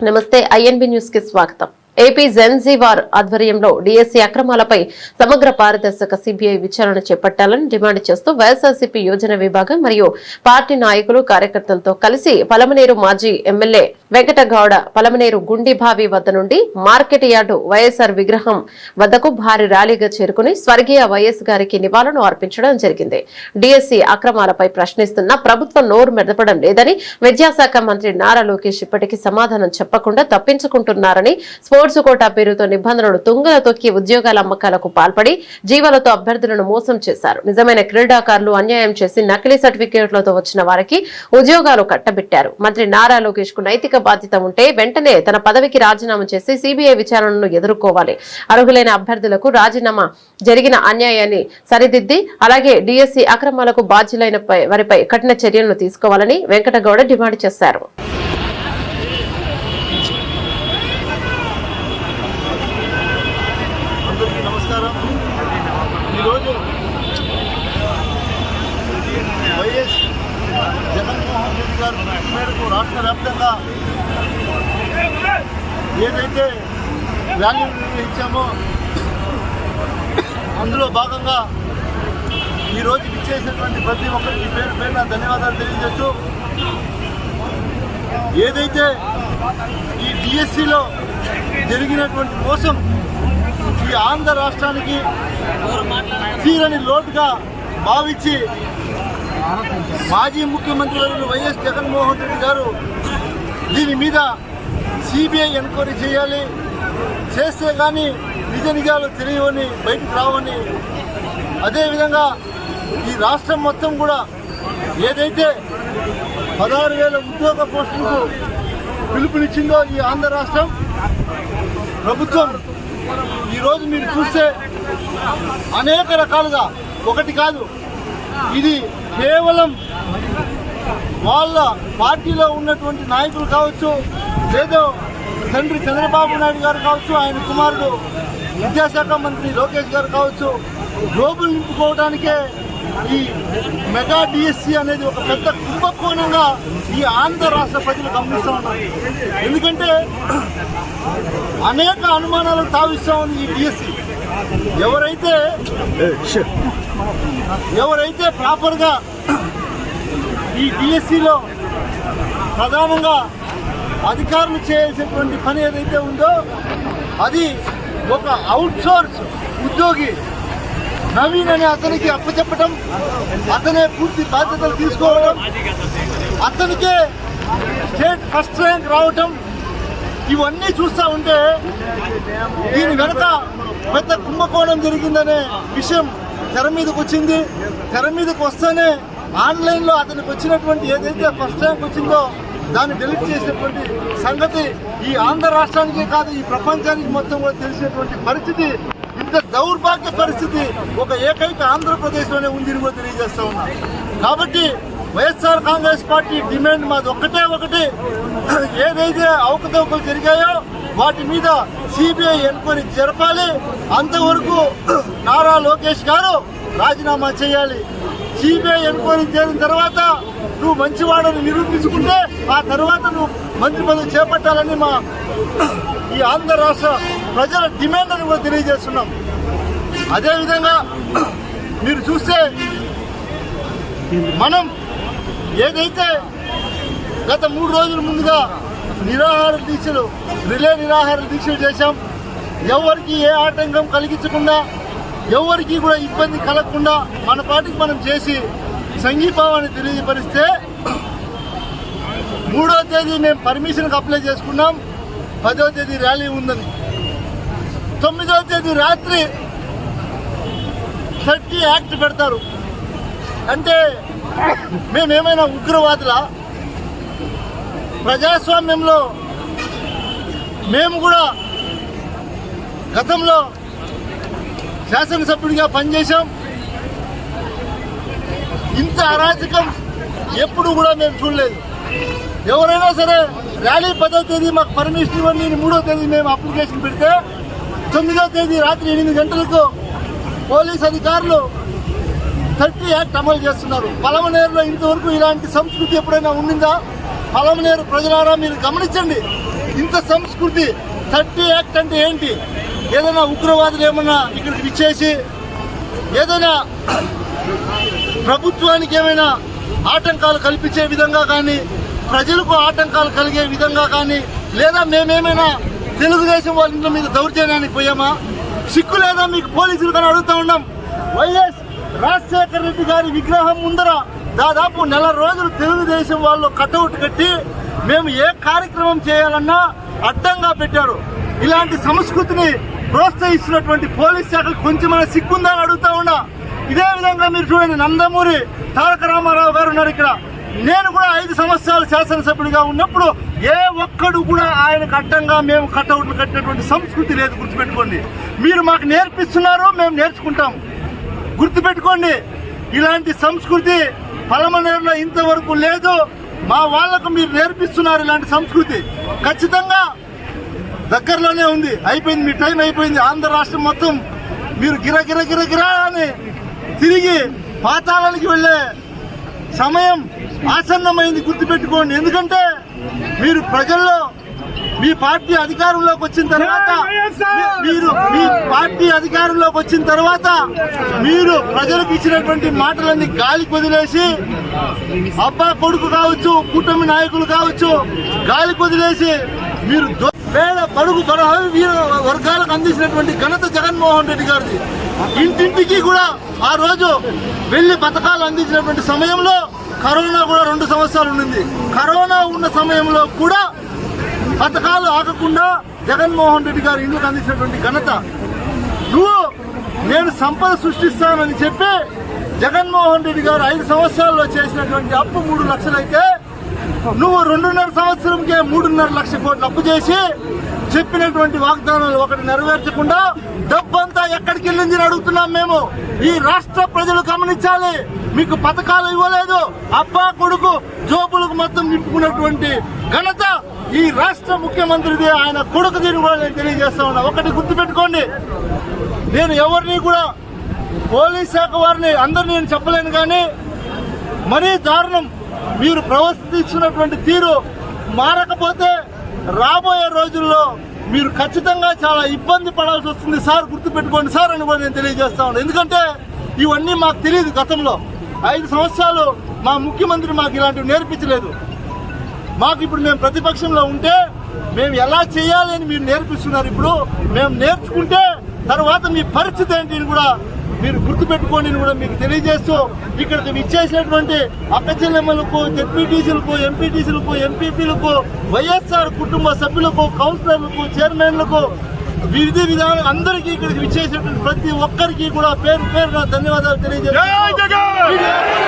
నమస్తే INB news కి స్వాగతం. ఏపీ జెన్జీవార్ ఆధ్వర్యంలో డీఎస్సీ అక్రమాలపై సమగ్ర పారదర్శక సిబిఐ విచారణ చేపట్టాలని డిమాండ్ చేస్తూ వైఎస్ఆర్సీపీ యోజన విభాగం మరియు పార్టీ నాయకులు కార్యకర్తలతో కలిసి పలమనేరు మాజీ ఎమ్మెల్యే వెంకటగౌడ పలమనేరు గుండిభావి వద్ద నుండి మార్కెట్ యార్డు వైఎస్ఆర్ విగ్రహం వద్దకు భారీ ర్యాలీగా చేరుకుని స్వర్గీయ వైఎస్ గారికి నివాళులు అర్పించడం జరిగింది. డీఎస్సీ అక్రమాలపై ప్రశ్నిస్తున్న ప్రభుత్వం నోరు మెదపడం లేదని, విద్యాశాఖ మంత్రి నారా లోకేష్ ఇప్పటికీ సమాధానం చెప్పకుండా తప్పించుకుంటున్నారని, స్పోర్ట్స్ కోటా పేరుతో నిబంధనలు తుంగల తొక్కి ఉద్యోగాల అమ్మకాలకు పాల్పడి జీవాలతో అభ్యర్థులను మోసం చేశారు. నిజమైన క్రీడాకారులు అన్యాయం చేసి నకిలీ సర్టిఫికేట్లతో వచ్చిన వారికి ఉద్యోగాలు కట్టబెట్టారు. మంత్రి నారా లోకేష్ కు నైతిక బాధ్యత ఉంటే వెంటనే తన పదవికి రాజీనామా చేసి సిబిఐ విచారణను ఎదుర్కోవాలి. అర్హులైన అభ్యర్థులకు రాజీనామా జరిగిన అన్యాయాన్ని సరిదిద్ది అలాగే డీఎస్సీ అక్రమాలకు బాధ్యులైన వారిపై కఠిన చర్యలను తీసుకోవాలని వెంకటగౌడ డిమాండ్ చేశారు. ఈరోజు వైఎస్ జగన్మోహన్ రెడ్డి గారు మేరకు రాష్ట్ర వ్యాప్తంగా ఏదైతే ర్యాలీ నిర్వహించామో అందులో భాగంగా ఈరోజు ఇచ్చేసినటువంటి ప్రతి ఒక్కరికి పేరు పేరున ధన్యవాదాలు తెలియజేస్తూ, ఏదైతే ఈ డిఎస్సిలో జరిగినటువంటి మోసం ఈ ఆంధ్ర రాష్ట్రానికి తీరని లోటుగా భావించి మాజీ ముఖ్యమంత్రి వైఎస్ జగన్మోహన్ రెడ్డి గారు దీని మీద సిబిఐ ఎంక్వైరీ చేయాలి, చేస్తే కానీ నిజ నిజాలు తెలియవని బయటకు రావని, అదేవిధంగా ఈ రాష్ట్రం మొత్తం కూడా ఏదైతే 16,000 ఉద్యోగ పోస్టులకు పిలుపునిచ్చిందో ఈ ఆంధ్ర రాష్ట్రం ప్రభుత్వం ఈరోజు మీరు చూస్తే అనేక రకాలుగా, ఒకటి కాదు, ఇది కేవలం వాళ్ళ పార్టీలో ఉన్నటువంటి నాయకులు కావచ్చు, లేదో తండ్రి చంద్రబాబు నాయుడు గారు కావచ్చు, ఆయన కుమారుడు విద్యాశాఖ మంత్రి లోకేష్ గారు కావచ్చు, జోబులు నింపుకోవడానికే ఈ మెగా డిఎస్సి అనేది ఒక పెద్ద కుంభకోణంగా ఈ ఆంధ్ర రాష్ట్ర ప్రజలు గమనిస్తూ ఉన్నారు. ఎందుకంటే అనేక అనుమానాలకు తావిస్తూ ఉంది ఈ డిఎస్సి. ఎవరైతే ప్రాపర్గా ఈ డిఎస్సిలో ప్రధానంగా అధికారులు చేయాల్సినటువంటి పని ఏదైతే ఉందో అది ఒక అవుట్సోర్స్ ఉద్యోగి నవీన్ అనే అతనికి అప్పచెప్పటం, అతనే పూర్తి బాధ్యతలు తీసుకోవడం, అతనికే స్టేట్ ఫస్ట్ ర్యాంక్ రావటం, ఇవన్నీ చూస్తూ ఉంటే దీని వెనక పెద్ద కుంభకోణం జరిగిందనే విషయం తెర మీదకి వచ్చింది. తెర మీదకి వస్తేనే ఆన్లైన్లో అతనికి వచ్చినటువంటి ఏదైతే ఫస్ట్ ర్యాంక్ వచ్చిందో దాన్ని డెలిట్ చేసినటువంటి సంగతి ఈ ఆంధ్ర రాష్ట్రానికే కాదు, ఈ ప్రపంచానికి మొత్తం కూడా తెలిసినటువంటి పరిస్థితి. ఇంత దౌర్భాగ్య పరిస్థితి ఒక ఏకైక ఆంధ్రప్రదేశ్లోనే ఉందని కూడా తెలియజేస్తా ఉన్నా. కాబట్టి వైఎస్ఆర్ కాంగ్రెస్ పార్టీ డిమాండ్ మాది ఒకటి, ఏదైతే అవకతవకలు జరిగాయో వాటి మీద సిబిఐ ఎంక్వైరీ జరపాలి. అంతవరకు నారా లోకేష్ గారు రాజీనామా చేయాలి. సిబిఐ ఎంక్వైరీ చేసిన తర్వాత నువ్వు మంచివాడని నిరూపించుకుంటే ఆ తర్వాత నువ్వు మంత్రి పదవి చేపట్టాలని మా ఈ ఆంధ్ర రాష్ట్ర ప్రజల డిమాండ్ అని కూడా తెలియజేస్తున్నాం. అదేవిధంగా మీరు చూస్తే మనం ఏదైతే గత 3 రోజుల ముందుగా రిలే నిరాహార దీక్షలు చేశాం, ఎవరికి ఏ ఆటంకం కలిగించకుండా, ఎవరికి కూడా ఇబ్బంది కలగకుండా మన పాటికి మనం చేసి సంఘీభావాన్ని తెలియపరిస్తే 3వ తేదీ మేము పర్మిషన్కి అప్లై చేసుకున్నాం. 10వ తేదీ ర్యాలీ ఉందని, 9వ తేదీ రాత్రి 30 యాక్ట్ పెడతారు. అంటే మేమేమైనా ఉగ్రవాదులా? ప్రజాస్వామ్యంలో మేము కూడా గతంలో శాసనసభ్యుడిగా పనిచేశాం. ఇంత అరాచకం ఎప్పుడు కూడా మేము చూడలేదు. ఎవరైనా సరే ర్యాలీ 10వ తేదీ మాకు పర్మిషన్ ఇవ్వండి, 3వ తేదీ మేము అప్లికేషన్ పెడితే 9వ తేదీ రాత్రి 8 గంటలకు పోలీస్ అధికారులు 30 యాక్ట్ అమలు చేస్తున్నారు. పలమనేరులో ఇంతవరకు ఇలాంటి సంస్కృతి ఎప్పుడైనా ఉండిందా? పలమనేరు ప్రజలారా మీరు గమనించండి. ఇంత సంస్కృతి 30 యాక్ట్ అంటే ఏంటి? ఏదైనా ఉగ్రవాదులు ఏమన్నా ఇక్కడికి విచ్చేసి ఏదైనా ప్రభుత్వానికి ఏమైనా ఆటంకాలు కల్పించే విధంగా కానీ, ప్రజలకు ఆటంకాలు కలిగే విధంగా కానీ, లేదా మేమేమైనా తెలుగుదేశం వాళ్ళ ఇంట్లో మీద దౌర్జన్యానికి పోయామా? సిక్కు లేదా మీకు పోలీసులు కానీ అడుగుతూ ఉన్నాం. వైఎస్ రాజశేఖర రెడ్డి గారి విగ్రహం ముందర దాదాపు 4 రోజులు తెలుగుదేశం వాళ్ళు కటౌట్ కట్టి మేము ఏ కార్యక్రమం చేయాలన్నా అడ్డంగా పెట్టారు. ఇలాంటి సంస్కృతిని ప్రోత్సహిస్తున్నటువంటి పోలీస్ శాఖకు కొంచెమైనా సిగ్గుందా అని అడుగుతా ఉన్నా. ఇదే విధంగా మీరు చూడండి, నందమూరి తారక రామారావు గారు ఉన్నారు ఇక్కడ. నేను కూడా 5 సంవత్సరాలు శాసనసభ్యుడిగా ఉన్నప్పుడు ఏ ఒక్కడు కూడా ఆయనకు అడ్డంగా మేము కటౌట్లు కట్టినటువంటి సంస్కృతి లేదు. గుర్తుపెట్టుకోండి. మీరు మాకు నేర్పిస్తున్నారు, మేము నేర్చుకుంటాం. గుర్తుపెట్టుకోండి, ఇలాంటి సంస్కృతి పలమనేరులో ఇంతవరకు లేదు. మా వాళ్లకు మీరు నేర్పిస్తున్నారు ఇలాంటి సంస్కృతి. ఖచ్చితంగా దగ్గరలోనే ఉంది, అయిపోయింది, మీ టైం అయిపోయింది. ఆంధ్ర రాష్ట్రం మొత్తం మీరు గిరగిరా అని తిరిగి పాతాళానికి వెళ్ళే సమయం ఆసన్నమైంది. గుర్తుపెట్టుకోండి. ఎందుకంటే మీరు ప్రజల్లో మీ పార్టీ అధికారంలోకి వచ్చిన తర్వాత మీరు ప్రజలకు ఇచ్చినటువంటి మాటలన్నీ గాలి కొదిలేసి, అబ్బా కొడుకు కావచ్చు, కూటమి నాయకులు కావచ్చు, గాలి కొదిలేసి మీరు పేద బడుగు బలహీన వర్గాలకు అందించినటువంటి ఘనత జగన్మోహన్ రెడ్డి గారిది. ఇంటింటికి కూడా ఆ రోజు వెళ్లి పథకాలు అందించినటువంటి సమయంలో కరోనా కూడా 2 సంవత్సరాలు ఉండింది. కరోనా ఉన్న సమయంలో కూడా పథకాలు ఆగకుండా జగన్మోహన్ రెడ్డి గారు ఇంటికి అందించినటువంటి ఘనత. నేను సంపద సృష్టిస్తానని చెప్పి జగన్మోహన్ రెడ్డి గారు 5 సంవత్సరాల్లో చేసినటువంటి అప్పు 3 లక్షలు అయితే, నువ్వు 2.5 సంవత్సరంకే 3.5 లక్షల కోట్లు అప్పు చేసి చెప్పినటువంటి వాగ్దానాలు ఒకటి నెరవేర్చకుండా డబ్బంతా ఎక్కడికి వెళ్ళింది అడుగుతున్నాం మేము. ఈ రాష్ట్ర ప్రజలు గమనించాలి. మీకు పథకాలు ఇవ్వలేదు, అబ్బా కొడుకు జోబులకు మొత్తం నింపుకున్నటువంటి ఘనత ఈ రాష్ట్ర ముఖ్యమంత్రిది, ఆయన కొడుకు. దీన్ని కూడా నేను తెలియజేస్తా ఉన్నా. ఒకటి గుర్తుపెట్టుకోండి, నేను ఎవరిని కూడా పోలీస్ శాఖ వారిని అందరినీ నేను చెప్పలేను, కానీ మరీ దారుణం. మీరు ప్రవర్తిస్తున్నటువంటి తీరు మారకపోతే రాబోయే రోజుల్లో మీరు ఖచ్చితంగా చాలా ఇబ్బంది పడాల్సి వస్తుంది సార్. గుర్తుపెట్టుకోండి సార్ అని కూడా నేను తెలియజేస్తా ఉన్నాను. ఎందుకంటే ఇవన్నీ మాకు తెలియదు. గతంలో 5 సంవత్సరాలు మా ముఖ్యమంత్రి మాకు ఇలాంటివి నేర్పించలేదు. మాకు ఇప్పుడు మేము ప్రతిపక్షంలో ఉంటే మేము ఎలా చేయాలి అని మీరు నేర్పిస్తున్నారు. ఇప్పుడు మేము నేర్చుకుంటే తర్వాత మీ పరిస్థితి ఏంటి కూడా మీరు గుర్తుపెట్టుకోండి కూడా మీకు తెలియజేస్తూ, ఇక్కడికి విచ్చేసినటువంటి అక్క చెల్లెమ్మలకు, జెడ్పీటీసీలకు, ఎంపీటీసీలకు, ఎంపీపీలకు, వైఎస్ఆర్ కుటుంబ సభ్యులకు, కౌన్సిలర్లకు, చైర్మన్లకు, విధి విధానం అందరికీ ఇక్కడికి విచ్చేసినటువంటి ప్రతి ఒక్కరికి కూడా పేరు పేరున ధన్యవాదాలు తెలియజేస్తాను.